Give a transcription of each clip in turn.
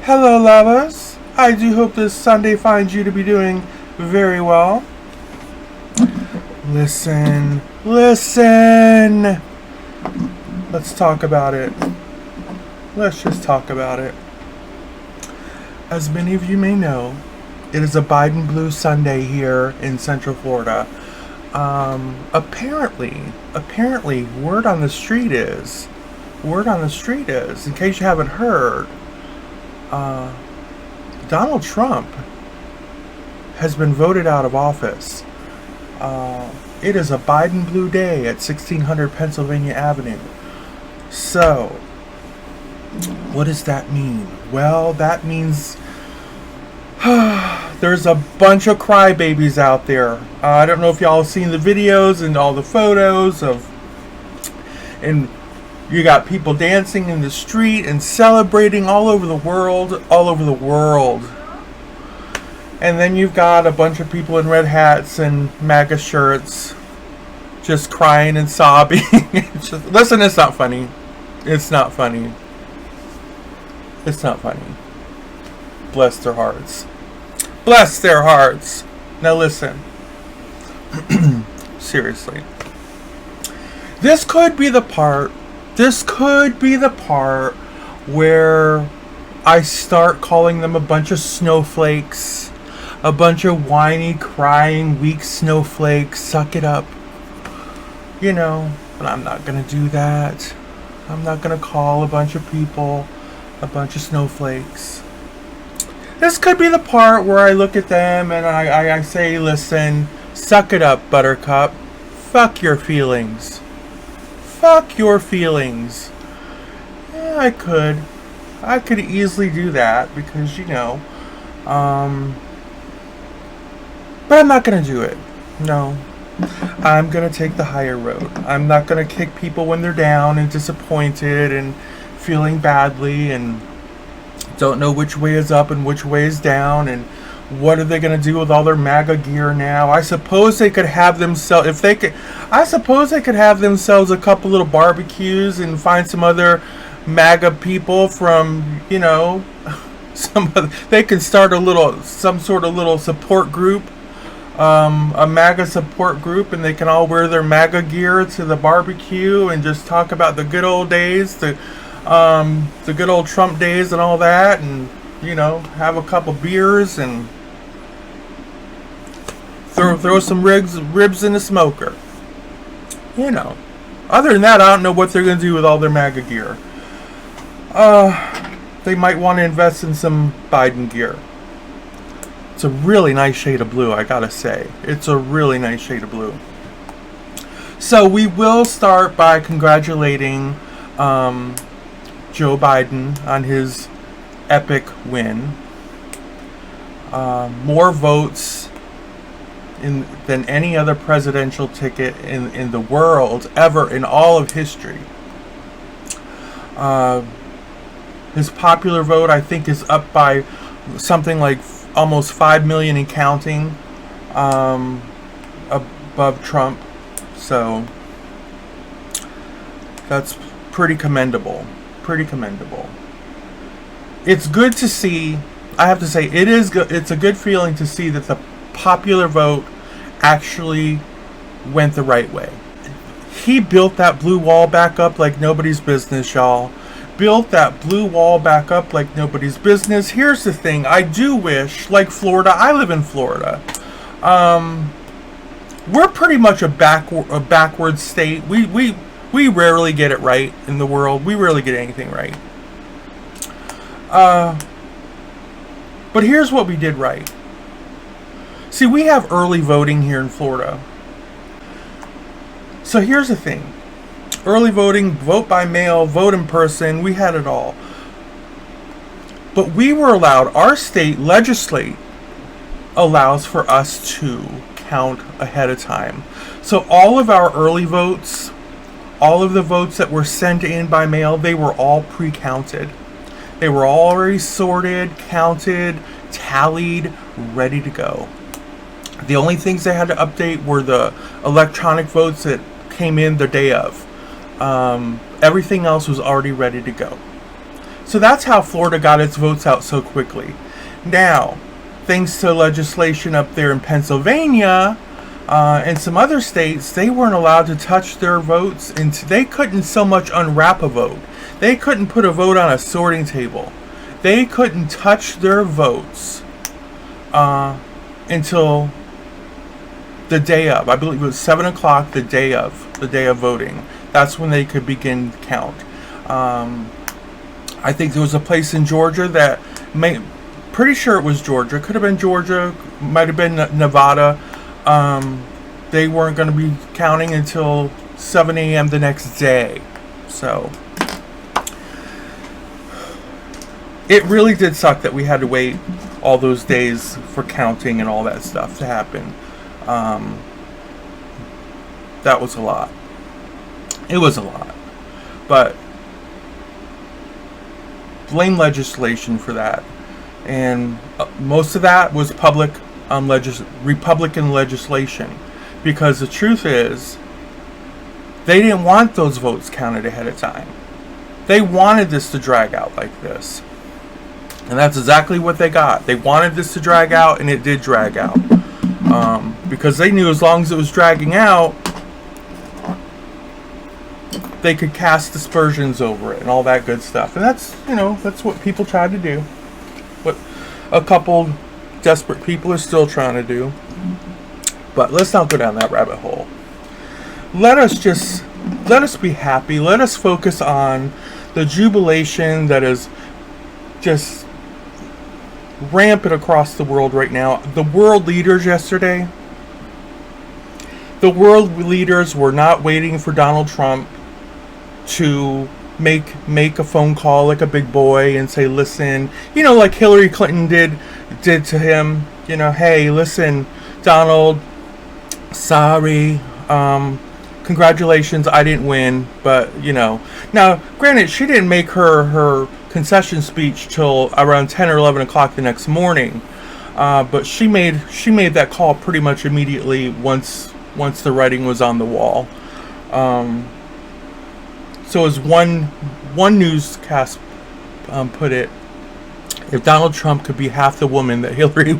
Hello, lovers. I do hope this Sunday finds you to be doing very well. Listen. Let's talk about it. Let's just talk about it. As many of you may know, it is a Biden Blue Sunday here in Central Florida. Apparently, word on the street is, in case you haven't heard, Donald Trump has been voted out of office. It is a Biden Blue Day at 1600 Pennsylvania Avenue. So, what does that mean? Well, that means there's a bunch of crybabies out there. I don't know if y'all have seen the videos and all the photos and you got people dancing in the street and celebrating all over the world. And then you've got a bunch of people in red hats and MAGA shirts just crying and sobbing. Listen, it's not funny. It's not funny. Bless their hearts. Now listen. Seriously. This could be the part where I start calling them a bunch of snowflakes, a bunch of whiny, crying, weak snowflakes. Suck it up. You know, but I'm not going to do that. I'm not going to call a bunch of people a bunch of snowflakes. This could be the part where I look at them and I say, listen, suck it up, Buttercup. Fuck your feelings. Yeah, I could easily do that because, you know, but I'm not going to do it. No. I'm going to take the higher road. I'm not going to kick people when they're down and disappointed and feeling badly and don't know which way is up and which way is down and what are they going to do with all their MAGA gear now. I suppose they could have themselves a couple little barbecues and find some other MAGA people from, you know, they can start some sort of little support group, a MAGA support group, and they can all wear their MAGA gear to the barbecue and just talk about the good old days, the good old Trump days and all that, and, you know, have a couple beers and throw some ribs in the smoker. You know. Other than that, I don't know what they're going to do with all their MAGA gear. They might want to invest in some Biden gear. It's a really nice shade of blue, I gotta say. It's a really nice shade of blue. So we will start by congratulating Joe Biden on his epic win. More votes than any other presidential ticket in the world ever in all of history. His popular vote, I think, is up by something like almost 5 million and counting, above Trump. So that's pretty commendable. It's good to see. I have to say, it's a good feeling to see that the popular vote actually went the right way. He built that blue wall back up like nobody's business, y'all. Built that blue wall back up like nobody's business. Here's the thing. I do wish, like Florida, I live in Florida. We're pretty much a backward state. We rarely get it right in the world. We rarely get anything right. But here's what we did right. See, we have early voting here in Florida. So here's the thing. Early voting, vote by mail, vote in person, we had it all. But we were allowed, our state legislate allows for us to count ahead of time. So all of our early votes, all of the votes that were sent in by mail, they were all pre-counted. They were already sorted, counted, tallied, ready to go. The only things they had to update were the electronic votes that came in the day of. Everything else was already ready to go. So that's how Florida got its votes out so quickly. Now, thanks to legislation up there in Pennsylvania and some other states, they weren't allowed to touch their votes, and they couldn't so much unwrap a vote. They couldn't put a vote on a sorting table. They couldn't touch their votes until the day of. I believe it was 7 o'clock the day of voting. That's when they could begin count. I think there was a place in Georgia that pretty sure it was Georgia. Could have been Georgia. Might have been Nevada. They weren't going to be counting until 7 a.m. the next day. So it really did suck that we had to wait all those days for counting and all that stuff to happen. That was a lot. It was a lot. But blame legislation for that. And most of that was Republican legislation. Because the truth is, they didn't want those votes counted ahead of time. They wanted this to drag out like this. And that's exactly what they got. They wanted this to drag out, and it did drag out. Because they knew as long as it was dragging out, they could cast aspersions over it and all that good stuff. And that's what people tried to do. What a couple desperate people are still trying to do. But let's not go down that rabbit hole. Let us be happy. Let us focus on the jubilation that is just rampant across the world right now. The world leaders yesterday, the world leaders were not waiting for Donald Trump to make a phone call like a big boy and say, listen, like Hillary Clinton did to him, hey, listen, Donald, sorry, congratulations, I didn't win, but now granted, she didn't make her concession speech till around 10 or 11 o'clock the next morning, but she made that call pretty much immediately once the writing was on the wall. So as one newscast put it, if Donald Trump could be half the woman that Hillary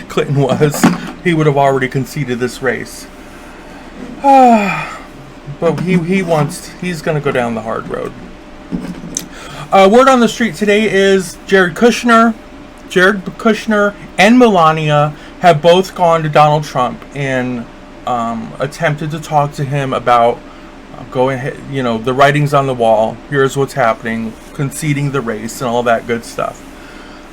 Clinton was, he would have already conceded this race. But he's going to go down the hard road. Word on the street today is Jared Kushner and Melania have both gone to Donald Trump and attempted to talk to him about going ahead, the writing's on the wall, here's what's happening, conceding the race and all that good stuff.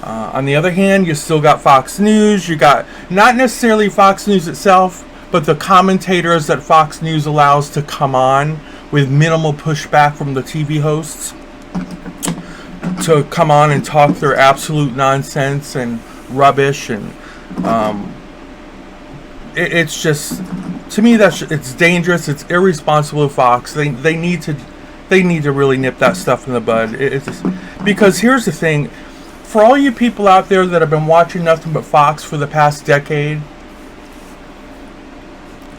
On the other hand, you still got Fox News. You got not necessarily Fox News itself, but the commentators that Fox News allows to come on with minimal pushback from the TV hosts to come on and talk their absolute nonsense and rubbish. And it's just, to me, it's dangerous. It's irresponsible of Fox. They need to really nip that stuff in the bud. Because here's the thing, for all you people out there that have been watching nothing but Fox for the past decade,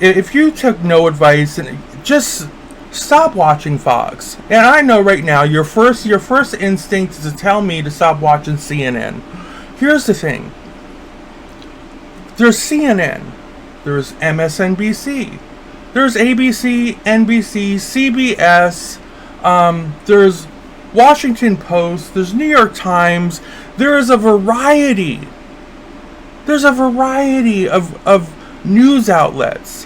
if you took no advice, and just stop watching Fox. And I know right now your first instinct is to tell me to stop watching CNN. Here's the thing. There's CNN. There's MSNBC. There's ABC, NBC, CBS. There's Washington Post. There's New York Times. There is a variety. There's a variety of news outlets,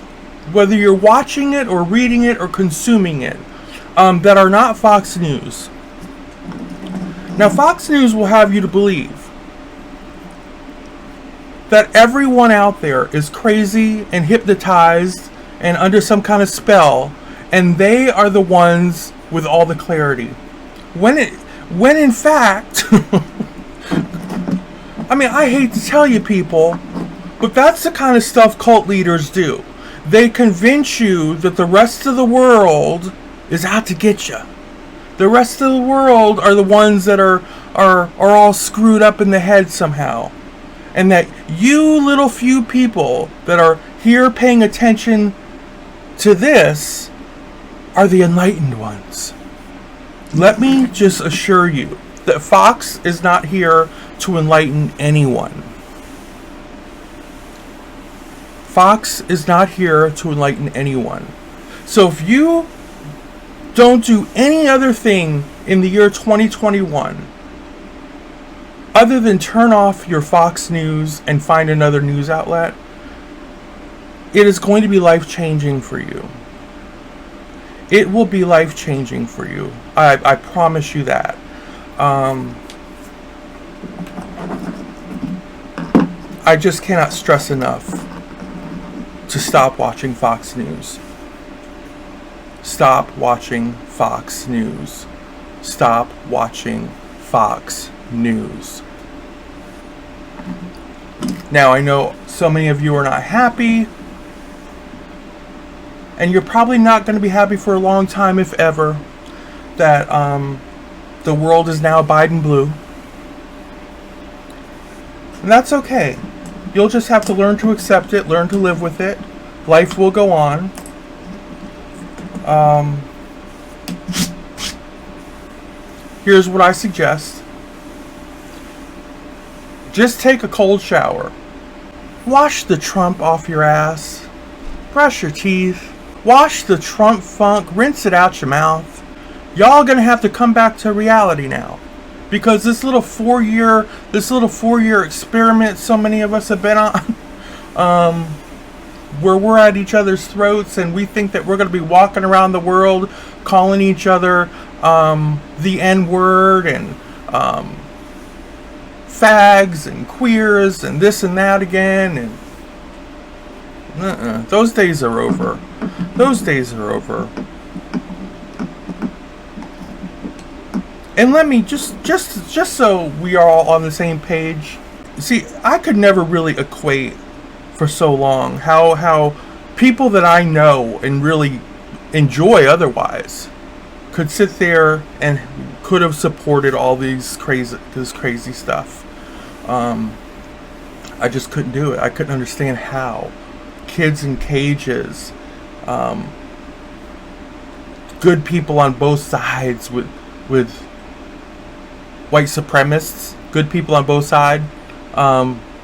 whether you're watching it or reading it or consuming it, that are not Fox News. Now, Fox News will have you to believe that everyone out there is crazy and hypnotized and under some kind of spell, and they are the ones with all the clarity. When in fact, I mean, I hate to tell you people, but that's the kind of stuff cult leaders do. They convince you that the rest of the world is out to get you. The rest of the world are the ones that are all screwed up in the head somehow. And that you little few people that are here paying attention to are the enlightened ones. Let me just assure you That Fox is not here to enlighten anyone. Fox is not here to enlighten anyone. So if you don't do any other thing in the year 2021 other than turn off your Fox News and find another news outlet, it is going to be life-changing for you. It will be life-changing for you. I promise you that. I just cannot stress enough to stop watching Fox News. Stop watching Fox News. Stop watching Fox News. Now, I know so many of you are not happy, and you're probably not going to be happy for a long time, if ever, that the world is now Biden blue. And that's okay. You'll just have to learn to accept it, learn to live with it. Life will go on. Here's what I suggest. Just take a cold shower. Wash the Trump off your ass. Brush your teeth. Wash the Trump funk. Rinse it out your mouth. Y'all gonna have to come back to reality now. Because this little 4-year experiment so many of us have been on, where we're at each other's throats and we think that we're going to be walking around the world calling each other the N-word and fags and queers and this and that again, and those days are over. Those days are over. And let me just so we are all on the same page. See, I could never really equate for so long how people that I know and really enjoy otherwise could sit there and could have supported all this crazy stuff. I just couldn't do it. I couldn't understand how. Kids in cages, good people on both sides with white supremacists, good people on both sides,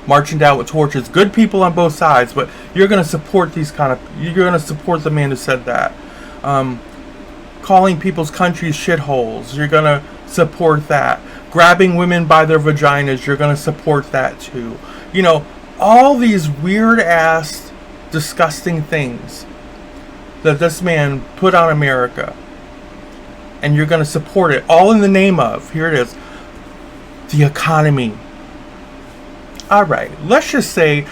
marching down with torches, good people on both sides, but you're going to support you're going to support the man who said that. Calling people's countries shitholes, you're going to support that. Grabbing women by their vaginas, you're going to support that too. You know, all these weird ass, disgusting things that this man put on America, and you're going to support it, all in the name of, here it is, the economy. All right, let's just say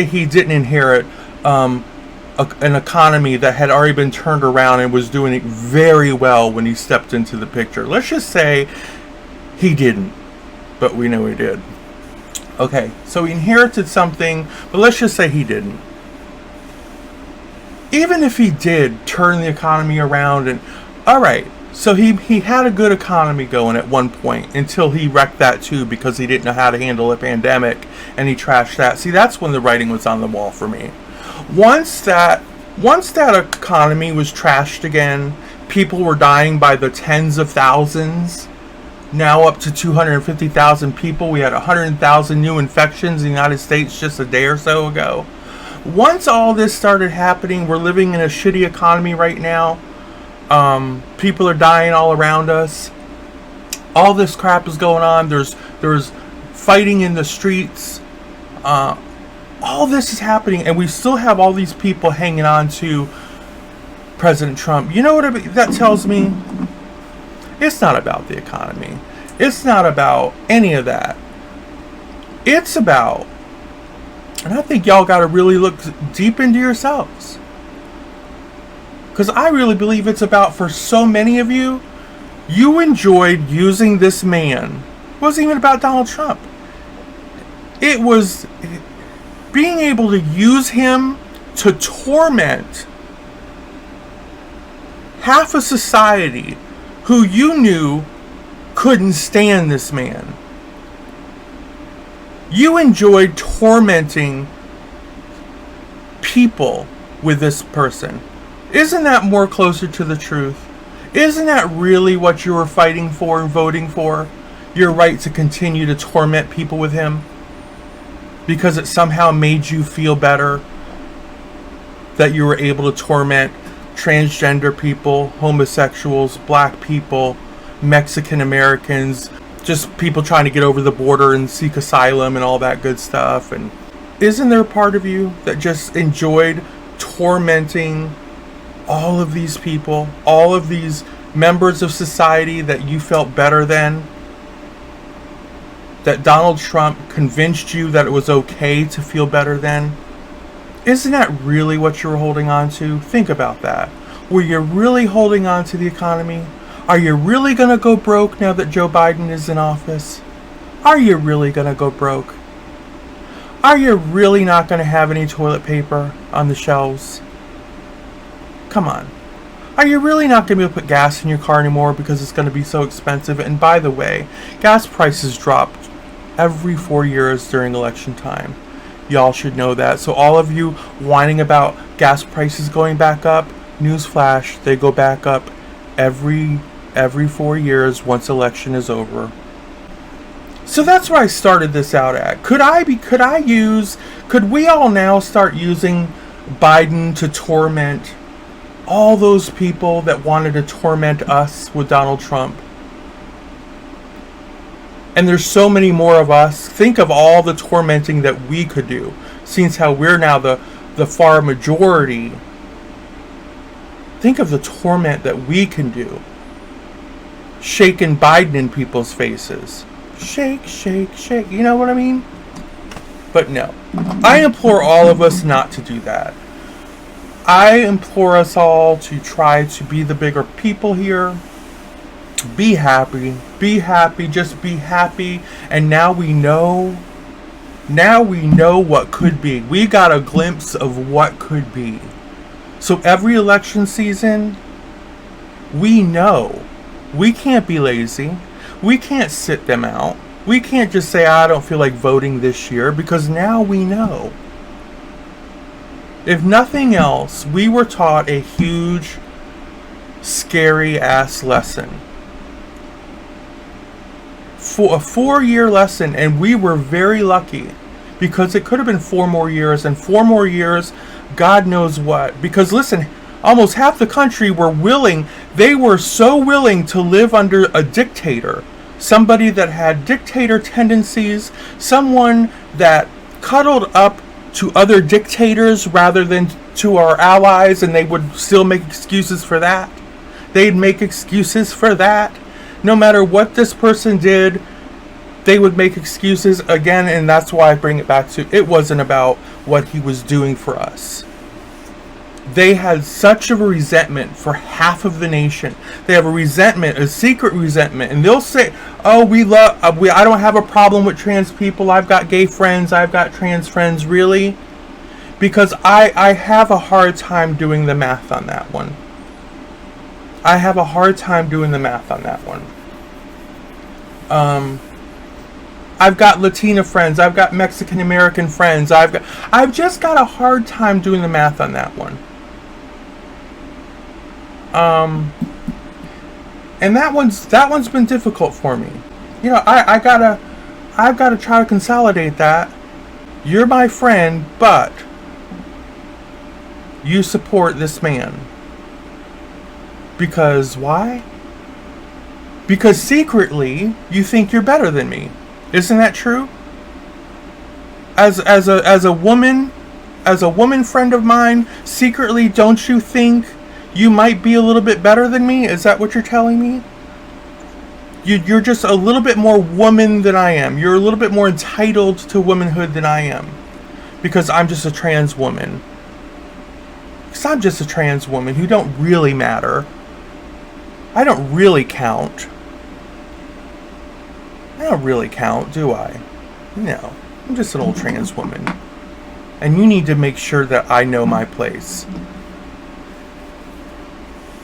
he didn't inherit an economy that had already been turned around and was doing very well when he stepped into the picture. Let's just say he didn't, but we know he did. Okay, so he inherited something, but let's just say he didn't. Even if he did turn the economy around, and all right, so he had a good economy going at one point until he wrecked that too because he didn't know how to handle a pandemic and he trashed that. See, that's when the writing was on the wall for me. Once that economy was trashed again, people were dying by the tens of thousands, now up to 250,000 people. We had 100,000 new infections in the United States just a day or so ago. Once all this started happening, we're living in a shitty economy right now. People are dying all around us. All this crap is going on. There's fighting in the streets. All this is happening, and we still have all these people hanging on to President Trump. You know what that tells me? It's not about the economy. It's not about any of that. It's about, and I think y'all got to really look deep into yourselves. Because I really believe it's about, for so many of you, you enjoyed using this man. It wasn't even about Donald Trump. It was being able to use him to torment half a society who you knew couldn't stand this man. You enjoyed tormenting people with this person. Isn't that more closer to the truth? Isn't that really what you were fighting for and voting for? your right to continue to torment people with him because it somehow made you feel better that you were able to torment transgender people, homosexuals, black people, Mexican Americans, just people trying to get over the border and seek asylum and all that good stuff. And isn't there a part of you that just enjoyed tormenting all of these people, all of these members of society that you felt better than? That Donald Trump convinced you that it was okay to feel better than? Isn't that really what you were holding on to? Think about that. Were you really holding on to the economy? Are you really going to go broke now that Joe Biden is in office? Are you really going to go broke? Are you really not going to have any toilet paper on the shelves? Come on. Are you really not going to be able to put gas in your car anymore because it's going to be so expensive? And by the way, gas prices drop every 4 years during election time. Y'all should know that. So all of you whining about gas prices going back up, newsflash, they go back up every 4 years once election is over. So that's where I started this out at. Could we all now start using Biden to torment all those people that wanted to torment us with Donald Trump? And there's so many more of us. Think of all the tormenting that we could do, since how we're now the far majority. Think of the torment that we can do. Shaking Biden in people's faces. Shake, shake, shake. You know what I mean? But no. I implore all of us not to do that. I implore us all to try to be the bigger people here. Be happy. Be happy. Just be happy. And now we know what could be. We got a glimpse of what could be. So every election season, we know. We can't be lazy. We can't sit them out. We can't just say, I don't feel like voting this year, because now we know. If nothing else, we were taught a huge, scary ass lesson. For a 4-year lesson, and we were very lucky, because it could have been 4 more years, and 4 more years, God knows what. Because listen, almost half the country were willing, they were so willing to live under a dictator. Somebody that had dictator tendencies, someone that cuddled up to other dictators rather than to our allies, and they would still make excuses for that. They'd make excuses for that. No matter what this person did, they would make excuses again, and that's why I bring it back to, it wasn't about what he was doing for us. They had such a resentment for half of the nation. They have a resentment, a secret resentment, and they'll say, "Oh, I don't have a problem with trans people. I've got gay friends. I've got trans friends." Really? Because I have a hard time doing the math on that one. I have a hard time doing the math on that one. I've got Latina friends. I've got Mexican American friends. I've just got a hard time doing the math on that one. And that one's been difficult for me. You know, I've got to try to consolidate that. You're my friend, but you support this man. Because why? Because secretly you think you're better than me. Isn't that true? As a woman friend of mine, secretly don't you think you might be a little bit better than me? Is that what you're telling me? You're just a little bit more woman than I am. You're a little bit more entitled to womanhood than I am. Because I'm just a trans woman. Because I'm just a trans woman who don't really matter. I don't really count. I don't really count, do I? No. I'm just an old trans woman. And you need to make sure that I know my place.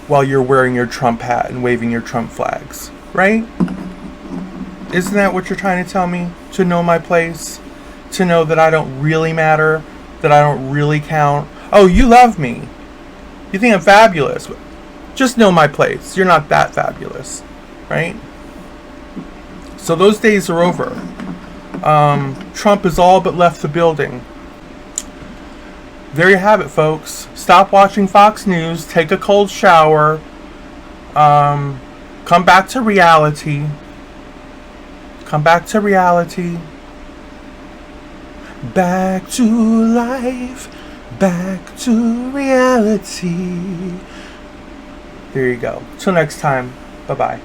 While you're wearing your Trump hat and waving your Trump flags. Right? Isn't that what you're trying to tell me? To know my place? To know that I don't really matter? That I don't really count? Oh, you love me. You think I'm fabulous. Just know my place. You're not that fabulous. Right? So those days are over. Trump has all but left the building. There you have it, folks. Stop watching Fox News. Take a cold shower. Come back to reality. Come back to reality. Back to life. Back to reality. There you go. Till next time. Bye-bye.